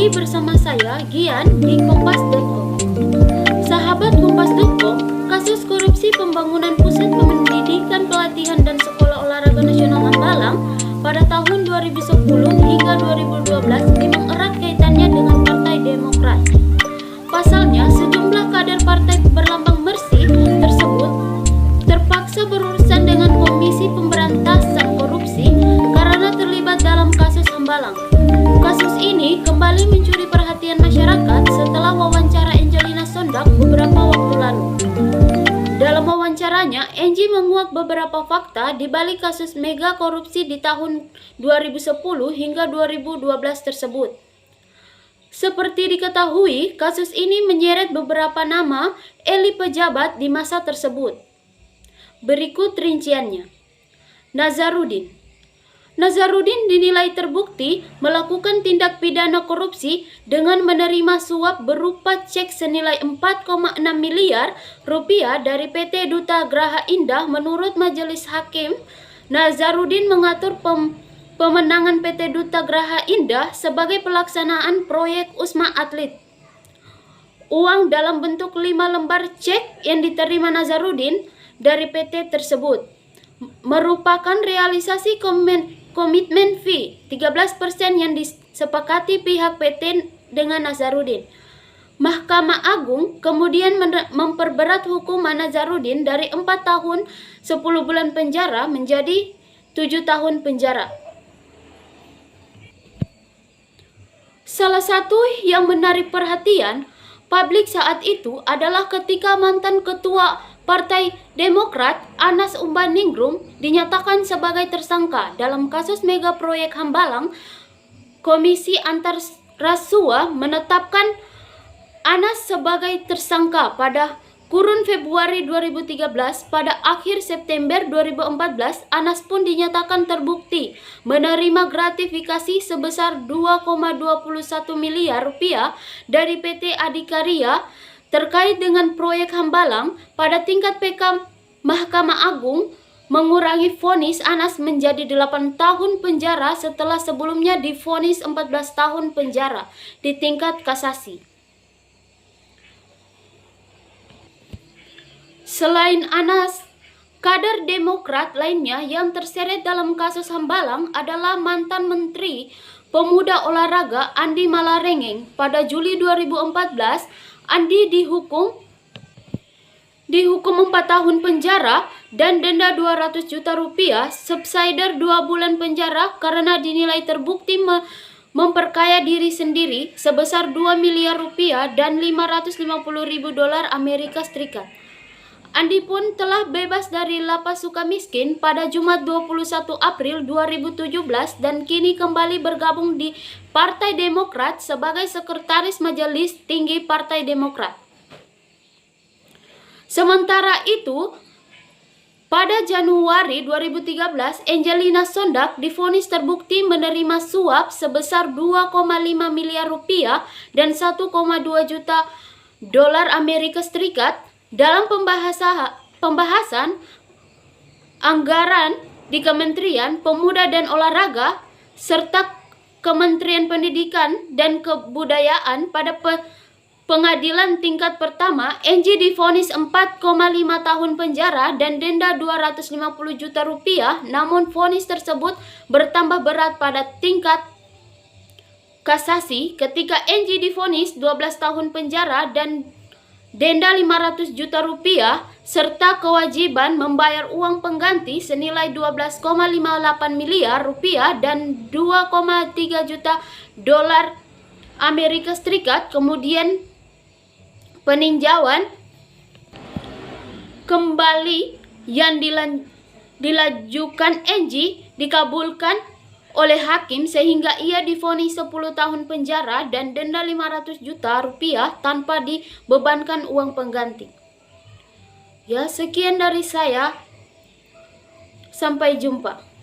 lagi bersama saya, Gian, di Kompas.com. Sahabat Kompas.com, kasus korupsi pembangunan pusat pendidikan, pelatihan, dan sekolah olahraga nasional Hambalang pada tahun 2010 hingga 2012 memang erat kaitannya dengan Partai Demokrat. Pasalnya, sejumlah kader partai berlambang Mersi tersebut terpaksa berurusan dengan Komisi Pemberantasan Korupsi karena terlibat dalam kasus Hambalang. Kasus ini kembali mencuri perhatian masyarakat setelah wawancara Angelina Sondak beberapa waktu lalu. Dalam wawancaranya, Angie menguak beberapa fakta di balik kasus mega korupsi di tahun 2010 hingga 2012 tersebut. Seperti diketahui, kasus ini menyeret beberapa nama elit pejabat di masa tersebut. Berikut rinciannya. Nazarudin dinilai terbukti melakukan tindak pidana korupsi dengan menerima suap berupa cek senilai 4,6 miliar rupiah dari PT Duta Graha Indah. Menurut Majelis Hakim, Nazarudin mengatur pemenangan PT Duta Graha Indah sebagai pelaksanaan proyek Wisma Atlet. Uang dalam bentuk 5 lembar cek yang diterima Nazarudin dari PT tersebut merupakan realisasi komitmen fee 13% yang disepakati pihak PT dengan Nazarudin. Mahkamah Agung kemudian memperberat hukuman Nazarudin dari 4 tahun 10 bulan penjara menjadi 7 tahun penjara. Salah satu yang menarik perhatian publik saat itu adalah ketika mantan ketua Partai Demokrat Anas Urbaningrum dinyatakan sebagai tersangka dalam kasus mega proyek Hambalang. Komisi Antarasua menetapkan Anas sebagai tersangka pada kurun Februari 2013. Pada akhir September 2014, Anas pun dinyatakan terbukti menerima gratifikasi sebesar 2,21 miliar rupiah dari PT Adikarya terkait dengan proyek Hambalang. Pada tingkat PK, Mahkamah Agung mengurangi vonis Anas menjadi 8 tahun penjara setelah sebelumnya divonis 14 tahun penjara di tingkat kasasi. Selain Anas, kader Demokrat lainnya yang terseret dalam kasus Hambalang adalah mantan Menteri Pemuda Olahraga Andi Malarangeng. Pada Juli 2014, Andi dihukum 4 tahun penjara dan denda 200 juta rupiah, subsidiar 2 bulan penjara karena dinilai terbukti memperkaya diri sendiri sebesar 2 miliar rupiah dan 550 ribu dolar Amerika Serikat. Andi pun telah bebas dari lapas Sukamiskin pada Jumat 21 April 2017 dan kini kembali bergabung di Partai Demokrat sebagai Sekretaris Majelis Tinggi Partai Demokrat. Sementara itu, pada Januari 2013, Angelina Sondak divonis terbukti menerima suap sebesar 2,5 miliar rupiah dan 1,2 juta dolar Amerika Serikat dalam pembahasan anggaran di Kementerian Pemuda dan Olahraga serta Kementerian Pendidikan dan Kebudayaan. Pada pengadilan tingkat pertama, Angie divonis 4,5 tahun penjara dan denda 250 juta rupiah. Namun vonis tersebut bertambah berat pada tingkat kasasi ketika Angie divonis 12 tahun penjara dan denda 500 juta rupiah serta kewajiban membayar uang pengganti senilai 12,58 miliar rupiah dan 2,3 juta dolar Amerika Serikat. Kemudian peninjauan kembali yang dilajukan Angie dikabulkan oleh hakim sehingga ia divonis 10 tahun penjara dan denda 500 juta rupiah tanpa dibebankan uang pengganti. Ya, sekian dari saya. Sampai jumpa.